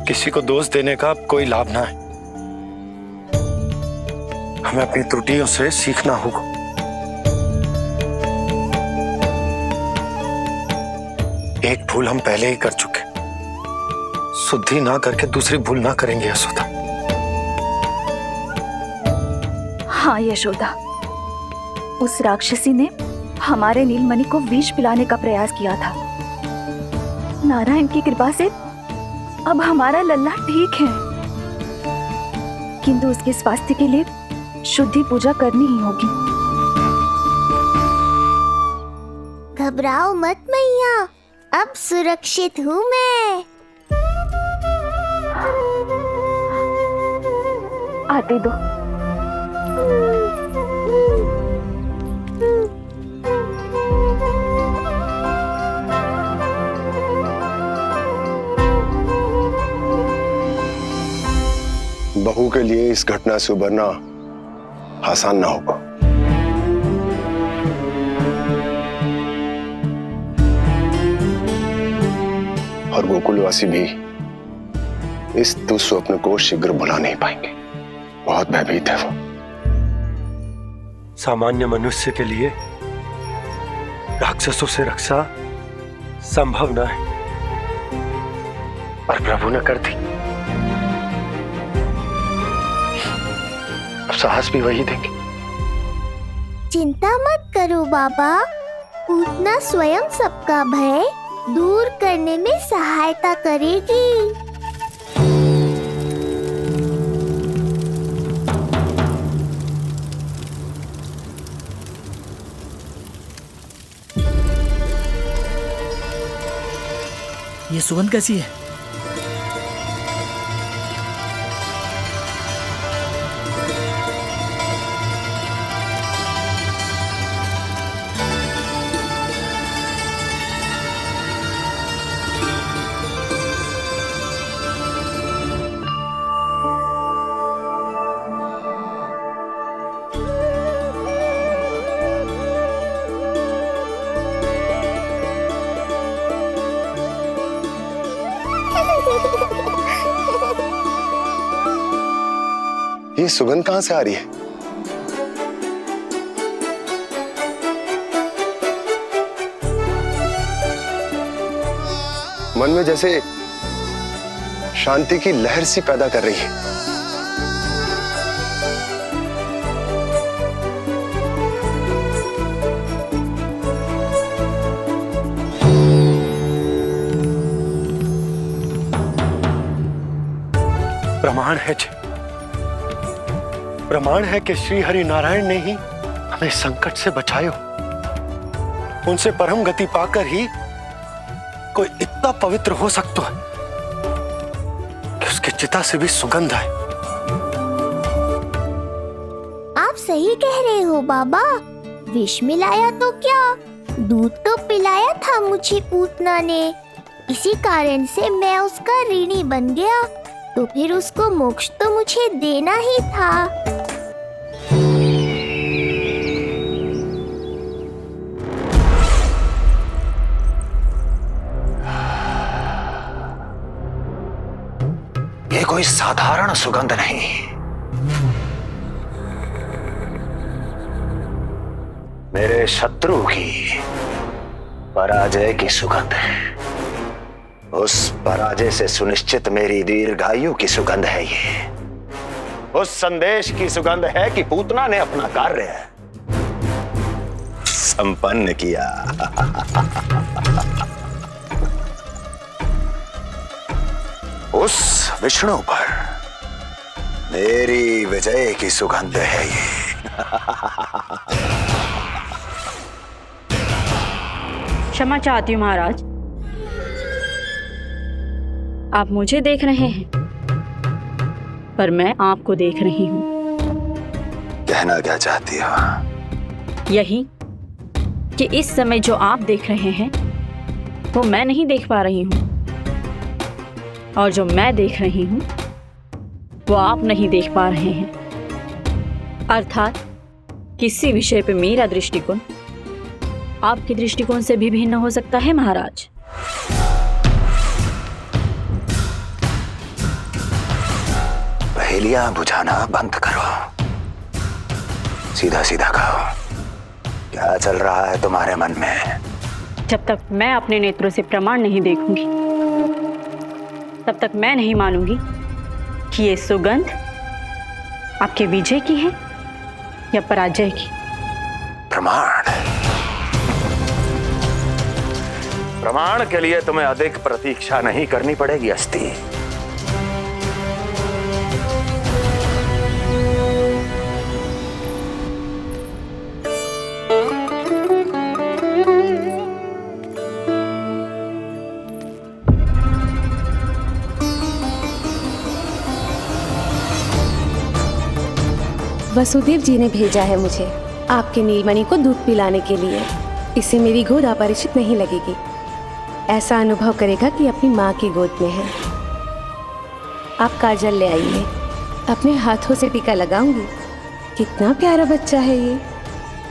S13: किसी को दोष देने का कोई लाभ ना है। हमें अपनी त्रुटियों से सीखना होगा। एक भूल हम पहले ही कर चुके, शुद्धि ना करके दूसरी भूल ना करेंगे यशोदा।
S3: हाँ यशोदा, उस राक्षसी ने हमारे नीलमणि को विष पिलाने का प्रयास किया था। नारायण की कृपा से अब हमारा लल्ला ठीक है, किंतु उसके स्वास्थ्य के लिए शुद्धि पूजा करनी ही होगी।
S8: घबराओ मत मैया, अब सुरक्षित हूँ मैं।
S3: आते दो।
S7: बहू के लिए इस घटना से उबरना आसान ना होगा। और गोकुलवासी भी इस दुस्वप्न को शीघ्र भुला नहीं पाएंगे। बहुत भयभीत है वो।
S13: सामान्य मनुष्य के लिए राक्षसों से रक्षा संभव न है, पर प्रभु ने कर दी। अब साहस भी वही देंगे।
S8: चिंता मत करो बाबा, पूतना स्वयं सबका भय दूर करने में सहायता करेगी।
S11: ये सुगंध कैसी है?
S13: ये सुगंध कहां से आ रही है? मन में जैसे शांति की लहर सी पैदा कर रही है। प्रमाण है कि श्री हरि नारायण ने ही हमें संकट से बचाए हो। उनसे परम गति पाकर ही कोई इतना पवित्र हो सकता है कि उसकी चिता से भी सुगंध आए।
S8: आप सही कह रहे हो बाबा। विष मिलाया तो क्या, दूध तो पिलाया था मुझे पूतना ने। इसी कारण से मैं उसका ऋणी बन गया, तो फिर उसको मोक्ष तो मुझे देना ही था।
S13: ये कोई साधारण सुगंध नहीं, मेरे शत्रु की पराजय की सुगंध है। उस पराजय से सुनिश्चित मेरी दीर्घायु की सुगंध है ये। उस संदेश की सुगंध है कि पूतना ने अपना कार्य संपन्न किया। उस विष्णु पर मेरी विजय की सुगंध है ये।
S14: क्षमा चाहती हूँ महाराज, आप मुझे देख रहे हैं पर मैं आपको देख रही हूँ।
S13: कहना क्या चाहती हो?
S14: यही कि इस समय जो आप देख रहे हैं वो मैं नहीं देख पा रही हूँ, और जो मैं देख रही हूँ वो आप नहीं देख पा रहे हैं। अर्थात किसी विषय पे मेरा दृष्टिकोण आपके दृष्टिकोण से भी भिन्न हो सकता है महाराज।
S13: पहेलियां बुझाना बंद करो, सीधा सीधा कहो, क्या चल रहा है तुम्हारे मन में?
S14: जब तक मैं अपने नेत्रों से प्रमाण नहीं देखूंगी तब तक मैं नहीं मानूंगी कि ये सुगंध आपके विजय की है या पराजय की।
S13: प्रमाण के लिए तुम्हें अधिक प्रतीक्षा नहीं करनी पड़ेगी अस्ति।
S5: वसुदेव जी ने भेजा है मुझे आपके नीलमणि को दूध पिलाने के लिए। इससे मेरी गोद अपरिचित नहीं लगेगी, ऐसा अनुभव करेगा कि अपनी माँ की गोद में है। आप काजल ले आइए, अपने हाथों से टीका लगाऊंगी। कितना प्यारा बच्चा है ये,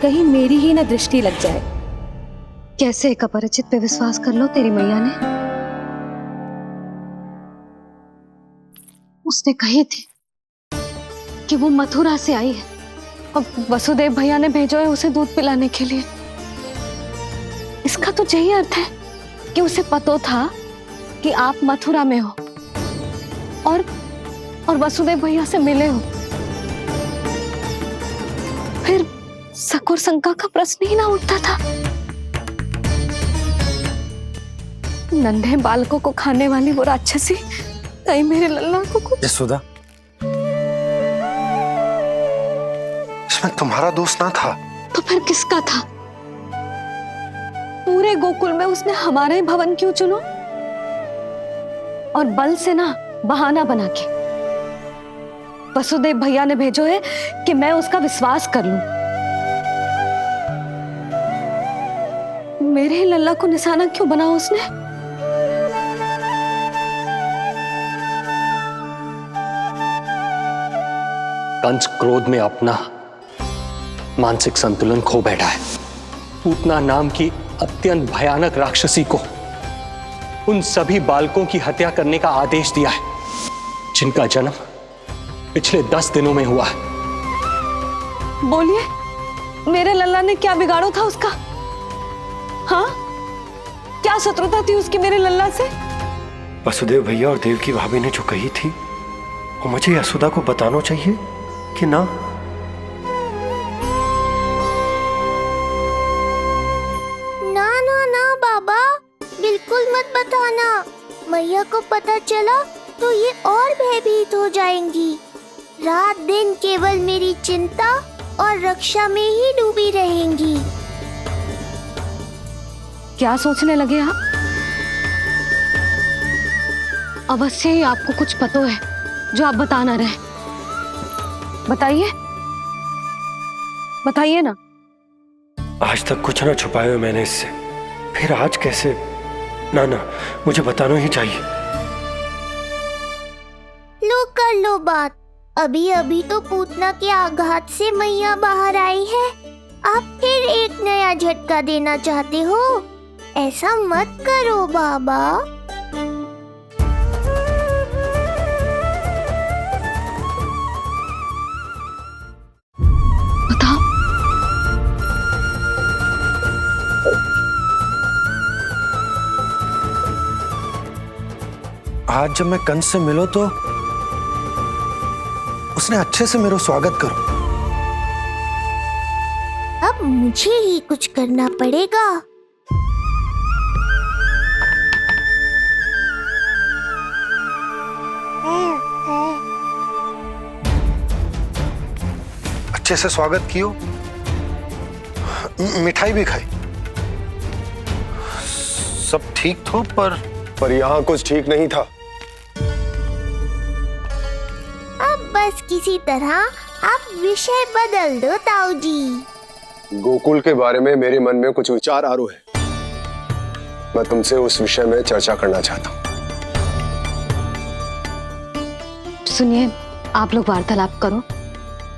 S5: कहीं मेरी ही न दृष्टि लग जाए।
S9: कैसे एक अपरिचित पे विश्वास कर लो तेरी मैया ने? उसने कही थी कि वो मथुरा से आई है और वसुदेव भैया ने भेजा है उसे दूध पिलाने के लिए। इसका तो यही अर्थ है कि उसे पता था कि आप मथुरा में हो और वसुदेव भैया से मिले हो। फिर शक और शंका का प्रश्न ही ना उठता था। नन्हे बालकों को खाने वाली वो राक्षसी कहीं मेरे लल्ला को
S13: यशोदा, इसमें तुम्हारा दोष ना था।
S9: तो फिर किसका था?
S1: पूरे गोकुल में उसने हमारा ही भवन क्यों चुनो? और बल से ना बहाना बना के वसुदेव भैया ने भेजो है कि मैं उसका विश्वास कर लूं। मेरे ही लल्ला को निशाना क्यों बना उसने?
S15: कंस क्रोध में अपना मानसिक संतुलन खो बैठा है। पूतना नाम की अत्यंत भयानक राक्षसी को उन सभी बालकों की हत्या करने का आदेश दिया है जिनका जन्म पिछले 10 दिनों में हुआ है।
S2: बोलिए, मेरे लल्ला ने क्या बिगाड़ो था उसका? हाँ, क्या शत्रुता थी उसकी मेरे लल्ला से?
S16: वसुदेव भैया और देवकी भाभी ने जो कही थी वो मुझे यशोदा को बताना चाहिए कि ना?
S8: ना ना ना बाबा, बिल्कुल मत बताना। मैया को पता चला तो ये और भयभीत हो जाएंगी। रात दिन केवल मेरी चिंता और रक्षा में ही डूबी रहेंगी।
S2: क्या सोचने लगे आप? अवश्य ही आपको कुछ पता है जो आप बता ना रहे। बताइए, बताइए ना।
S16: आज तक कुछ ना छुपाया है मैंने इससे, फिर आज कैसे? ना ना, मुझे बताना ही चाहिए।
S8: लो कर लो बात। अभी अभी तो पूतना के आघात से मैया बाहर आई है, आप फिर एक नया झटका देना चाहते हो? ऐसा मत करो बाबा।
S2: बताओ।
S16: आज जब मैं कंस से मिलो तो उसने अच्छे से मेरा स्वागत करो।
S8: अब मुझे ही कुछ करना पड़ेगा।
S16: अच्छे से स्वागत कियो, मिठाई भी खाई, सब ठीक तो, पर
S7: यहाँ कुछ ठीक नहीं था।
S8: अब बस किसी तरह आप विषय बदल दो ताऊ जी।
S7: गोकुल के बारे में मेरे मन में कुछ विचार आ रहे हैं। मैं तुमसे उस विषय में चर्चा करना चाहता हूँ।
S2: सुनिए, आप लोग वार्तालाप करो।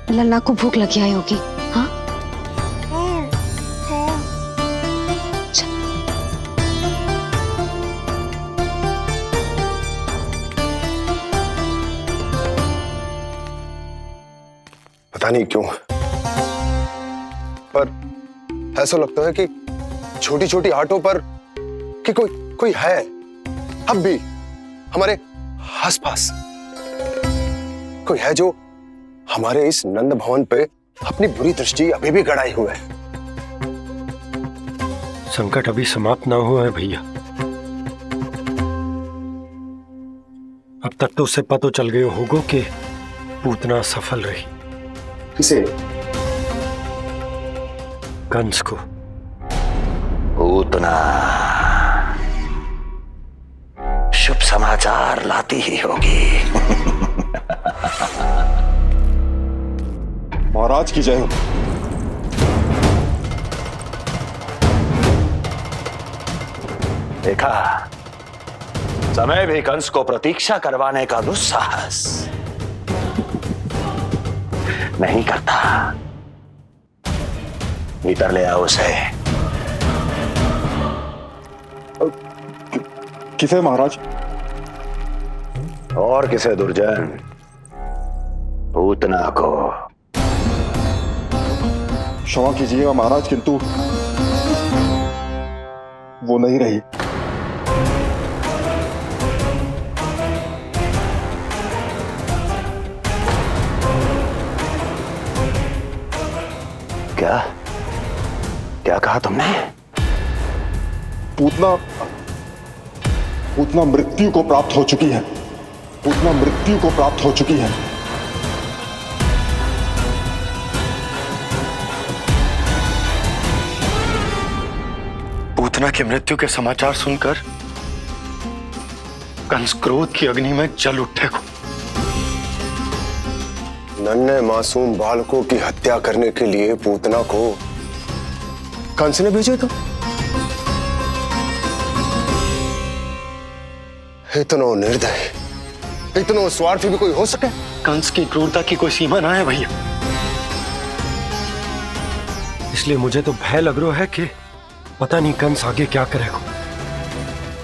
S2: लल्ला को भूख लगी आई होगी। हाँ,
S7: पता नहीं क्यों, पर ऐसा लगता है कि छोटी छोटी आटों पर कि कोई है अब भी हमारे आसपास। कोई है जो हमारे इस नंद भवन पे अपनी बुरी दृष्टि अभी भी गड़ाए हुए है।
S16: संकट अभी समाप्त ना हुआ है भैया। अब तक तो उससे पता चल गए होगा कि पूतना सफल रही।
S7: किसे?
S16: कंस को।
S13: पूतना शुभ समाचार लाती ही होगी।
S7: महाराज की जय हो।
S13: देखा, समय भी कंस को प्रतीक्षा करवाने का दुस्साहस नहीं करता। भीतर ले आओ उसे।
S7: किसे महाराज? और किसे दुर्जन? पूतना को। क्षमा कीजिएगा महाराज, किंतु वो नहीं रही।
S13: क्या क्या कहा तुमने?
S7: पूतना मृत्यु को प्राप्त हो चुकी है। पूतना मृत्यु को प्राप्त हो चुकी है।
S16: पूतना की मृत्यु के समाचार सुनकर कंस क्रोध की अग्नि में जल उठे को।
S7: नन्हे मासूम बालकों की हत्या करने के लिए पूतना को कंस ने भेजे तो इतना निर्दय, इतना स्वार्थी भी कोई हो सके?
S16: कंस की क्रूरता की कोई सीमा ना है भैया। इसलिए मुझे तो भय लग रहा है कि पता नहीं कंस आगे क्या करेगा,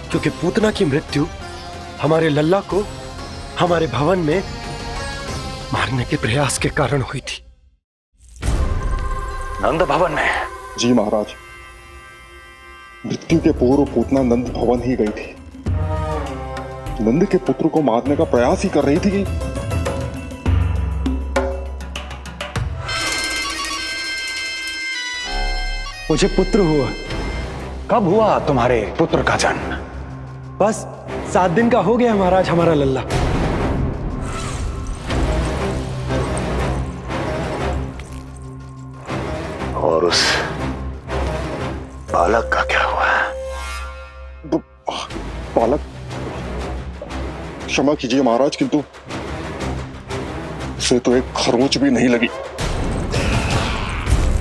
S16: क्योंकि पूतना की मृत्यु हमारे लल्ला को हमारे भवन में मारने के प्रयास के कारण हुई थी।
S13: नंद भवन में?
S17: जी महाराज, मृत्यु के पूर्व पूतना नंद भवन ही गई थी। नंद के पुत्र को मारने का प्रयास ही कर रही थी।
S13: मुझे पुत्र हुआ। कब हुआ तुम्हारे पुत्र का जन्म?
S16: बस 7 दिन का हो गया महाराज हमारा लल्ला।
S13: और उस बालक का क्या हुआ?
S17: बालक, क्षमा कीजिए महाराज, किंतु उसे तो एक खरोंच भी नहीं लगी।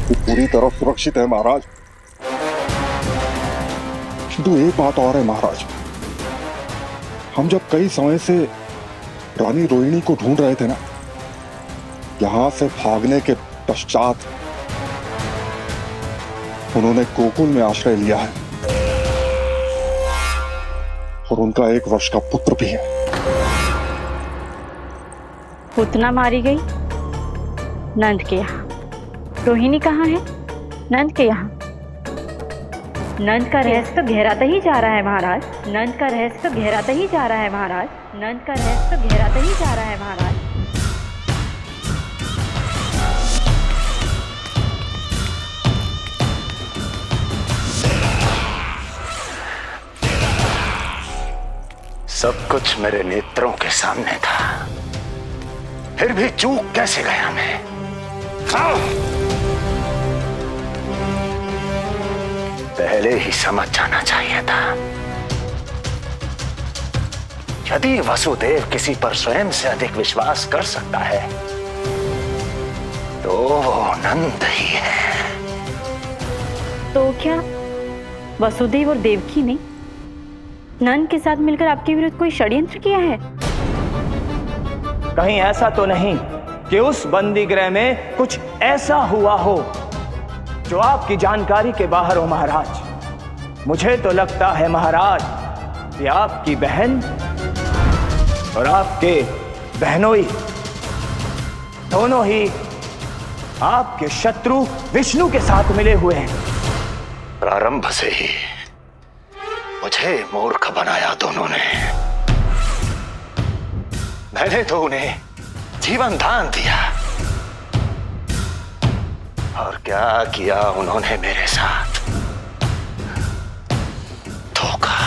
S17: वो पूरी तरह सुरक्षित है महाराज। किंतु एक बात और है महाराज, हम जब कई समय से रानी रोहिणी को ढूंढ रहे थे ना, यहां से भागने के पश्चात उन्होंने गोकुल में आश्रय लिया है और उनका 1 वर्ष का पुत्र भी है।
S14: पुतना मारी गई नंद के यहाँ। रोहिणी कहाँ है? नंद के यहाँ। नंद का रहस्य तो गहराता ही जा रहा है महाराज। नंद का रहस्य तो गहराता ही जा रहा है महाराज। नंद का रहस्य तो गहराता ही जा रहा है महाराज।
S13: सब कुछ मेरे नेत्रों के सामने था, फिर भी चूक कैसे गया मैं? पहले ही समझ जाना चाहिए था। यदि वसुदेव किसी पर स्वयं से अधिक विश्वास कर सकता है तो वो नंद ही है।
S14: तो क्या वसुदेव और देवकी ने नंद के साथ मिलकर आपके विरुद्ध कोई षड्यंत्र किया है?
S18: कहीं ऐसा तो नहीं कि उस बंदी गृह में कुछ ऐसा हुआ हो जो आपकी जानकारी के बाहर हो महाराज। मुझे तो लगता है महाराज कि आपकी बहन और आपके बहनोई दोनों ही आपके शत्रु विष्णु के साथ मिले हुए हैं।
S13: प्रारंभ से ही मुझे मूर्ख बनाया दोनों ने। मैंने तो उन्हें जीवन दान दिया और क्या किया उन्होंने मेरे साथ? धोखा।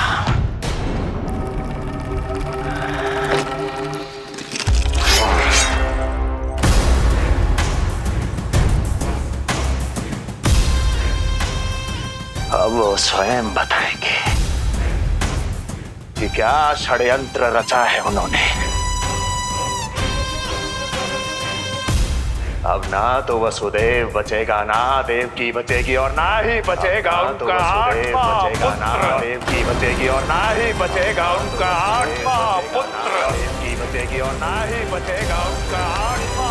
S13: अब वो स्वयं बताएंगे कि क्या षड्यंत्र रचा है उन्होंने। अब ना तो वसुदेव बचेगा, ना देवकी बचेगी और ना ही बचेगा उनका आठवां पुत्र। ना देवकी बचेगी और ना ही बचेगा उनका आठवां पुत्र। देवकी बचेगी और ना ही बचेगा उनका आठवां